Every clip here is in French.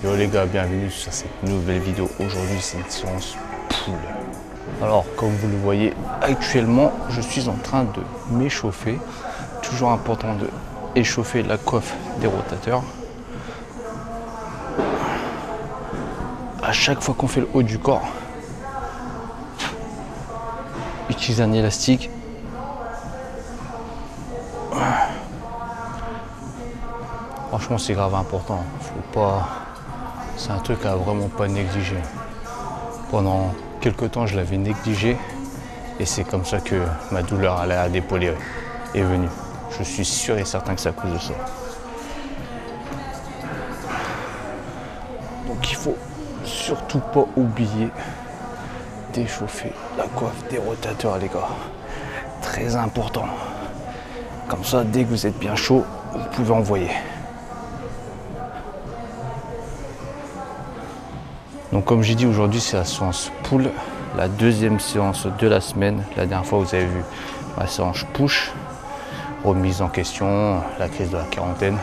Yo les gars, bienvenue sur cette nouvelle vidéo. Aujourd'hui c'est une séance poule. Alors comme vous le voyez actuellement, je suis en train de m'échauffer. Toujours important de échauffer la coiffe des rotateurs. À chaque fois qu'on fait le haut du corps, utilisez un élastique. Franchement c'est grave important. Faut pas. C'est un truc à vraiment pas négliger. Pendant quelques temps, je l'avais négligé et c'est comme ça que ma douleur à la d'épaule est venue. Je suis sûr et certain que c'est à cause de ça. Donc il faut surtout pas oublier d'échauffer la coiffe des rotateurs, les gars. Très important. Comme ça, dès que vous êtes bien chaud, vous pouvez envoyer. Donc comme j'ai dit, aujourd'hui c'est la séance pull, la deuxième séance de la semaine. La dernière fois vous avez vu ma séance push, remise en question, la crise de la quarantaine.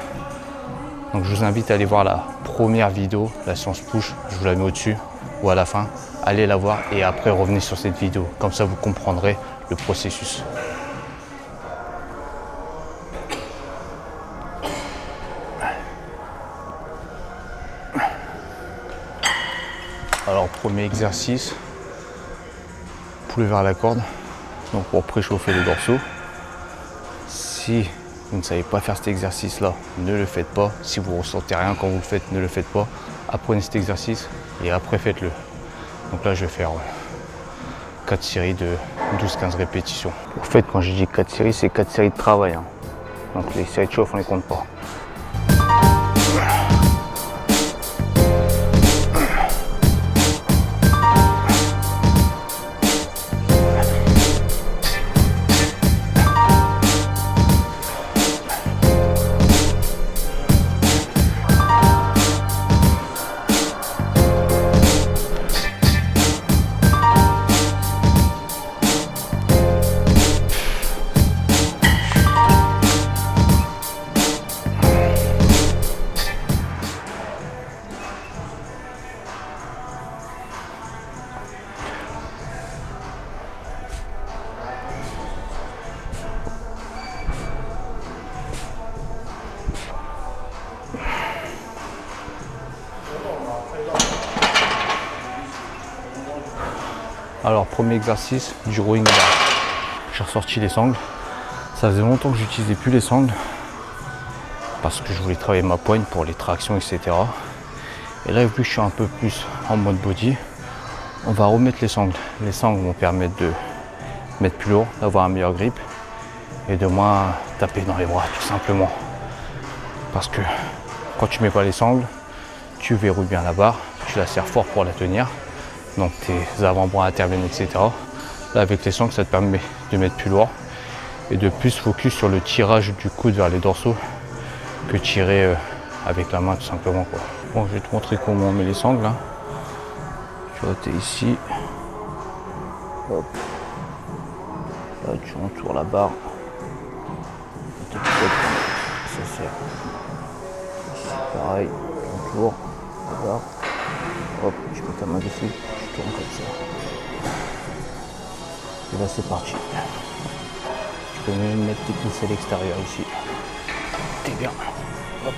Donc je vous invite à aller voir la première vidéo, la séance push, je vous la mets au-dessus ou à la fin. Allez la voir et après revenez sur cette vidéo, comme ça vous comprendrez le processus. Alors premier exercice, poulet vers la corde, donc pour préchauffer les dorsaux. Si vous ne savez pas faire cet exercice là, ne le faites pas. Si vous ne ressentez rien quand vous le faites, ne le faites pas. Apprenez cet exercice et après faites-le. Donc là je vais faire 4 séries de 12-15 répétitions. En fait quand je dis 4 séries, c'est 4 séries de travail, hein. Donc les séries de chauffe on ne les compte pas. Alors premier exercice du rowing bar. J'ai ressorti les sangles. Ça faisait longtemps que j'utilisais plus les sangles parce que je voulais travailler ma poigne pour les tractions, etc. Et là vu que je suis un peu plus en mode body, on va remettre les sangles. Les sangles vont permettre de mettre plus lourd, d'avoir un meilleur grip et de moins taper dans les bras tout simplement. Parce que quand tu mets pas les sangles, tu verrouilles bien la barre, tu la serres fort pour la tenir. Donc tes avant-bras interviennent, etc. Là avec les sangles ça te permet de mettre plus lourd et de plus focus sur le tirage du coude vers les dorsaux que tirer avec la main tout simplement, quoi. Bon, je vais te montrer comment on met les sangles là. Tu vois, tu es ici. Hop. Là tu entoures la barre. Ça sert. C'est pareil, tu entoures la barre. Hop, tu mets ta main dessus, tu tournes comme ça. Et là c'est parti. Tu peux même mettre tes pouces à l'extérieur ici. T'es bien. Hop.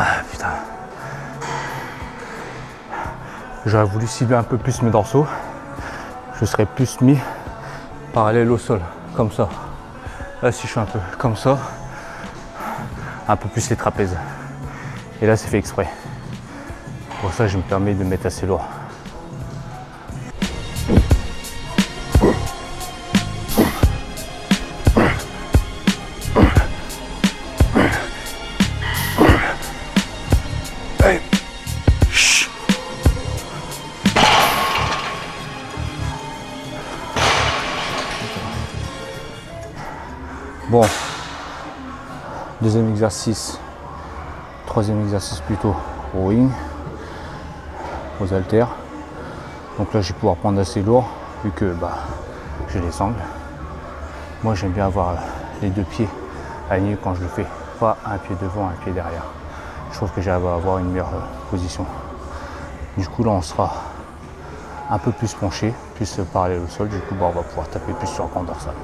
Ah putain. J'aurais voulu cibler un peu plus mes dorsaux. Je serais plus mis parallèle au sol, comme ça. Là, si je suis un peu comme ça, un peu plus les trapèzes. Et là, c'est fait exprès. Pour ça, je me permets de mettre assez lourd. Bon, deuxième exercice, troisième exercice plutôt, rowing, aux haltères. Donc là, je vais pouvoir prendre assez lourd, vu que j'ai les angles. Moi, j'aime bien avoir les deux pieds alignés quand je le fais, pas un pied devant, un pied derrière. Je trouve que j'arrive à avoir une meilleure position. Du coup, là, on sera un peu plus penché, plus parallèle au sol. Du coup, on va pouvoir taper plus sur le grand dorsal,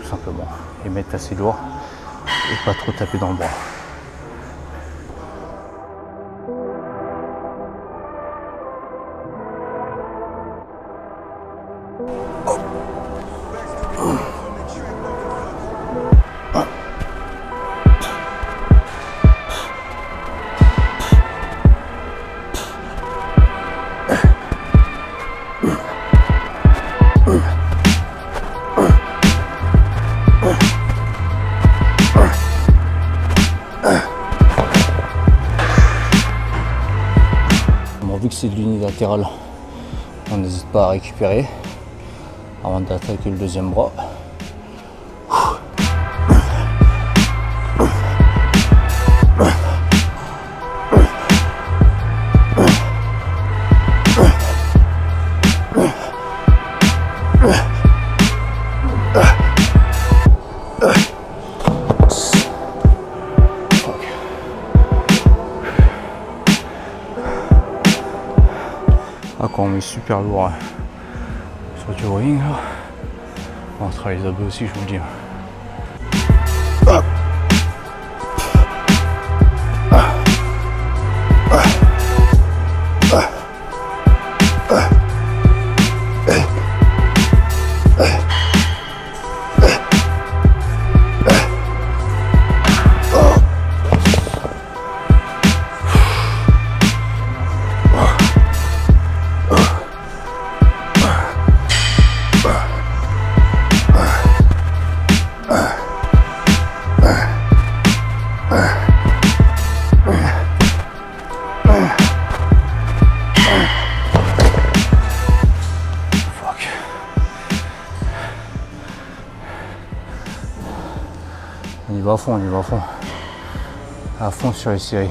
tout simplement. Et mettre assez lourd et pas trop taper dans le bras. Vu que c'est de l'unilatéral, on n'hésite pas à récupérer avant d'attaquer le deuxième bras. Quand on met super lourd sur du rowing, on travaille les abdos aussi, je vous le dis. On y va à fond, on y va à fond. À fond sur les séries.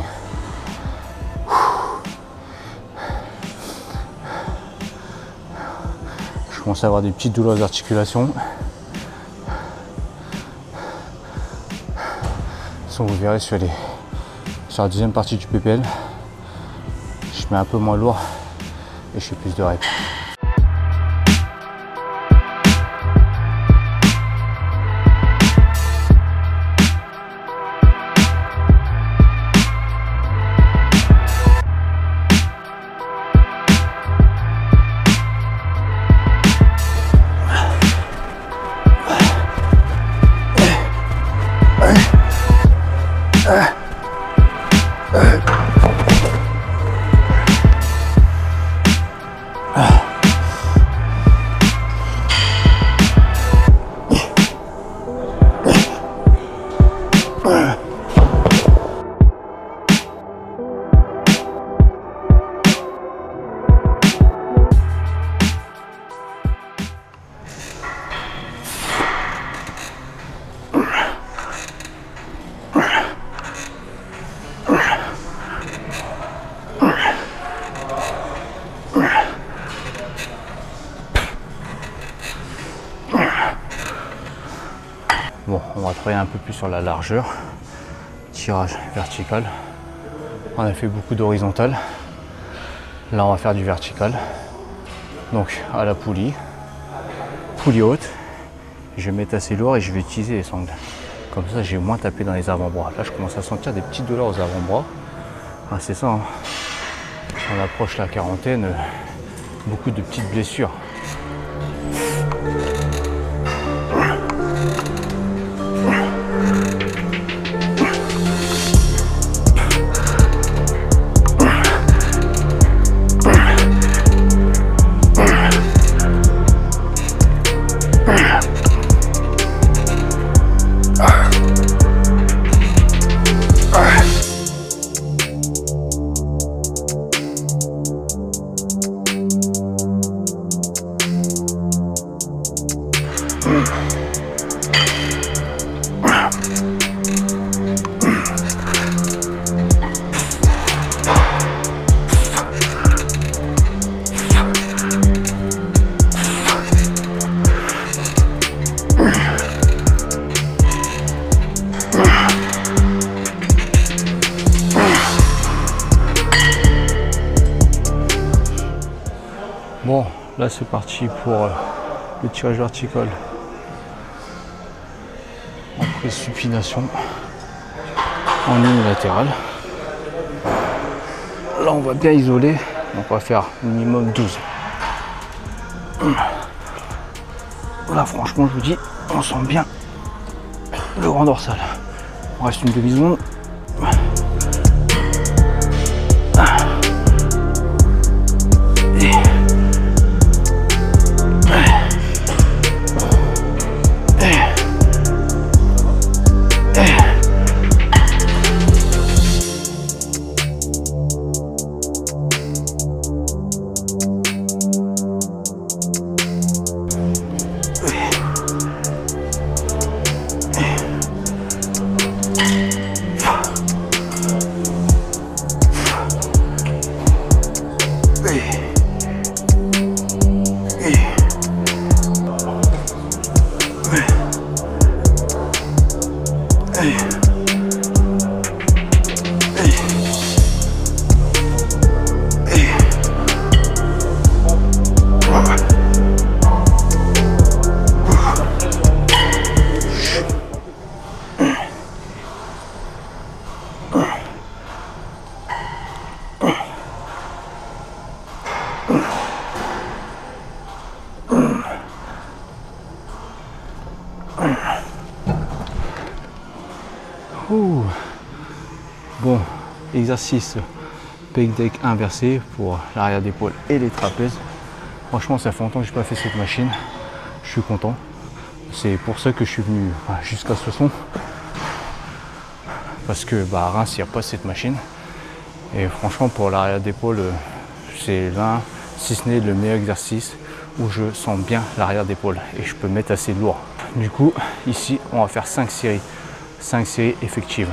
Je commence à avoir des petites douleurs d'articulation. Vous verrez sur la deuxième partie du PPL, je mets un peu moins lourd et je fais plus de reps. Bon, on va travailler un peu plus sur la largeur, tirage vertical. On a fait beaucoup d'horizontales. Là, on va faire du vertical. Donc, à la poulie haute. Je vais mettre assez lourd et je vais utiliser les sangles. Comme ça, j'ai moins tapé dans les avant-bras. Là, je commence à sentir des petites douleurs aux avant-bras. Ah, c'est ça, hein. On approche la quarantaine, beaucoup de petites blessures. Bon, là c'est parti pour le tirage vertical en prise supination en unilatérale. Là on va bien isoler, donc on va faire minimum 12. Là franchement je vous dis, on sent bien le grand dorsal. On reste une demi-seconde. Bon, exercice pec deck inversé pour l'arrière d'épaule et les trapèzes. Franchement, ça fait longtemps que je n'ai pas fait cette machine. Je suis content. C'est pour ça que je suis venu jusqu'à Soissons. Parce que à Reims, il n'y a pas cette machine. Et franchement, pour l'arrière d'épaule, c'est l'un, si ce n'est le meilleur exercice où je sens bien l'arrière d'épaule et je peux mettre assez lourd. Du coup, ici, on va faire 5 séries. 5 séries effectives.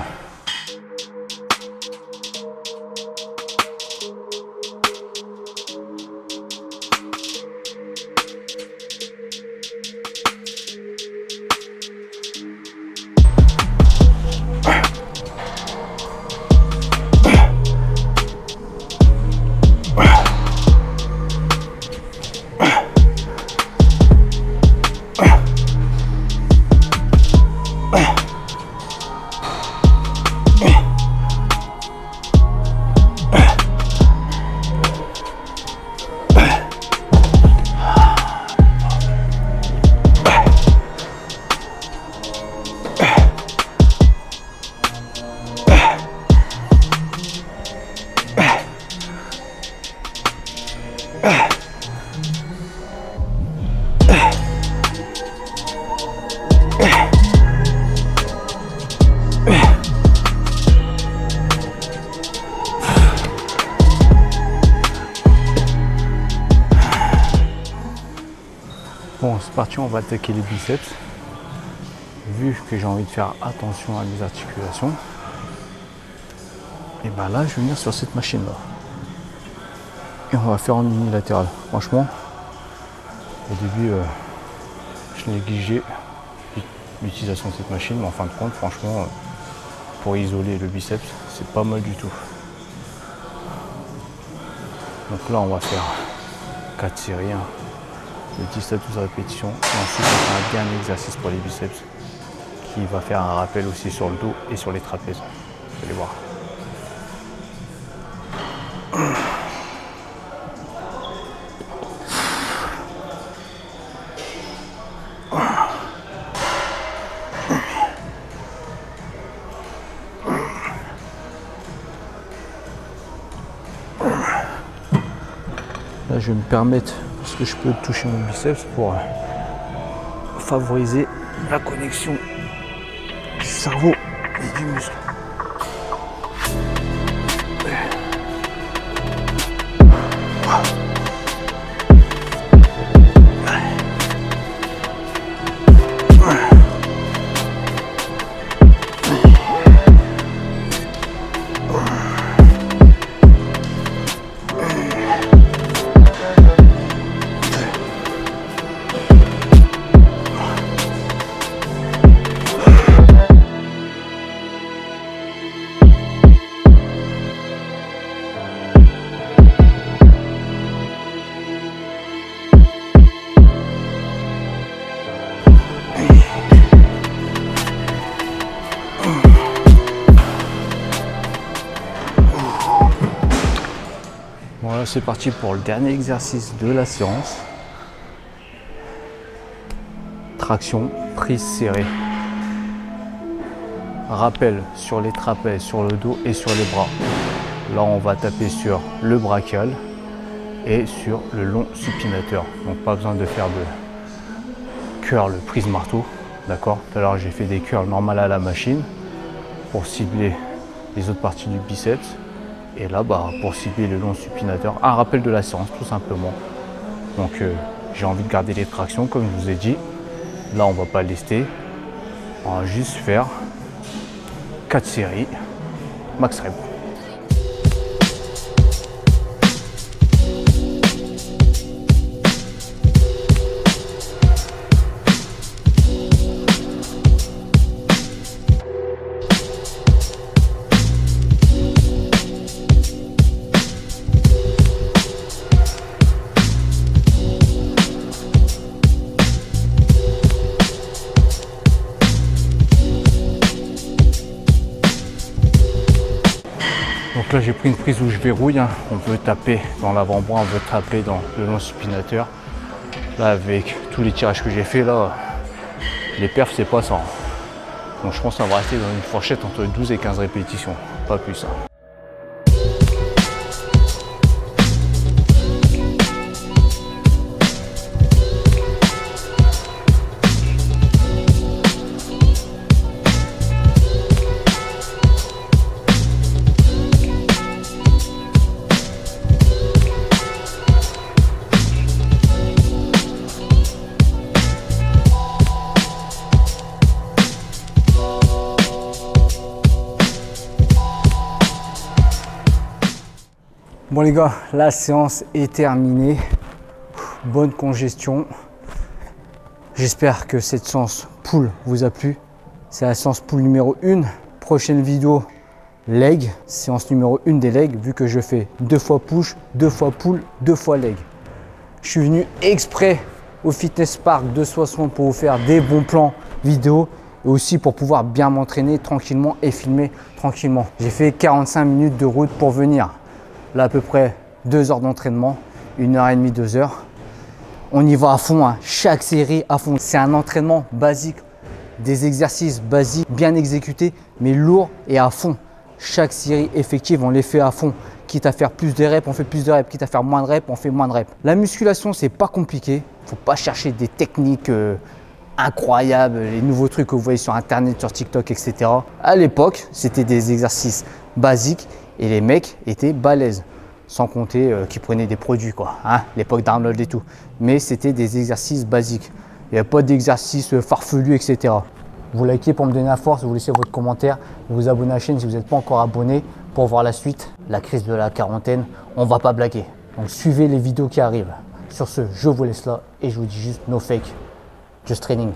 Bon, c'est parti, on va attaquer les biceps. Vu que j'ai envie de faire attention à mes articulations, et ben là, je vais venir sur cette machine-là. Et on va faire en unilatéral. Franchement, au début, je négligeais l'utilisation de cette machine, mais en fin de compte, franchement, pour isoler le biceps, c'est pas mal du tout. Donc là, on va faire 4 séries, de 10 à 12 répétitions. Et ensuite, on fait un dernier exercice pour les biceps qui va faire un rappel aussi sur le dos et sur les trapèzes. Vous allez voir. Là, je vais me permettre, parce que je peux toucher mon biceps pour favoriser la connexion du cerveau et du muscle. Voilà, c'est parti pour le dernier exercice de la séance. Traction, prise serrée. Rappel sur les trapèzes, sur le dos et sur les bras. Là, on va taper sur le brachial et sur le long supinateur. Donc, pas besoin de faire de curl prise marteau. D'accord. Tout à l'heure, j'ai fait des curls normales à la machine pour cibler les autres parties du biceps. Et là, pour cibler le long supinateur, un rappel de la séance tout simplement. Donc j'ai envie de garder les tractions comme je vous ai dit. Là, on va pas lester. On va juste faire 4 séries, max rep. Donc là, j'ai pris une prise où je verrouille. On peut taper dans l'avant-bras, on peut taper dans le long supinateur. Là, avec tous les tirages que j'ai fait, là, les perfs, c'est pas ça. Donc je pense qu'on va rester dans une fourchette entre 12 et 15 répétitions, pas plus. Bon les gars, la séance est terminée. Bonne congestion. J'espère que cette séance pull vous a plu. C'est la séance pull numéro 1. Prochaine vidéo, leg. Séance numéro 1 des legs, vu que je fais 2 fois push, 2 fois pull, 2 fois leg. Je suis venu exprès au Fitness Park de Soissons pour vous faire des bons plans vidéo et aussi pour pouvoir bien m'entraîner tranquillement et filmer tranquillement. J'ai fait 45 minutes de route pour venir. Là, à peu près 2 heures d'entraînement, 1h30, 2 heures. On y va à fond, chaque série à fond. C'est un entraînement basique, des exercices basiques, bien exécutés, mais lourds et à fond. Chaque série effective, on les fait à fond. Quitte à faire plus de reps, on fait plus de reps. Quitte à faire moins de reps, on fait moins de reps. La musculation, c'est pas compliqué. Il ne faut pas chercher des techniques incroyables, les nouveaux trucs que vous voyez sur Internet, sur TikTok, etc. À l'époque, c'était des exercices basiques. Et les mecs étaient balèzes, sans compter qu'ils prenaient des produits, quoi, l'époque d'Arnold et tout. Mais c'était des exercices basiques. Il n'y a pas d'exercices farfelus, etc. Vous likez pour me donner la force, vous laissez votre commentaire, vous abonnez à la chaîne si vous n'êtes pas encore abonné pour voir la suite. La crise de la quarantaine, on ne va pas blaguer. Donc suivez les vidéos qui arrivent. Sur ce, je vous laisse là et je vous dis juste no fake, just training.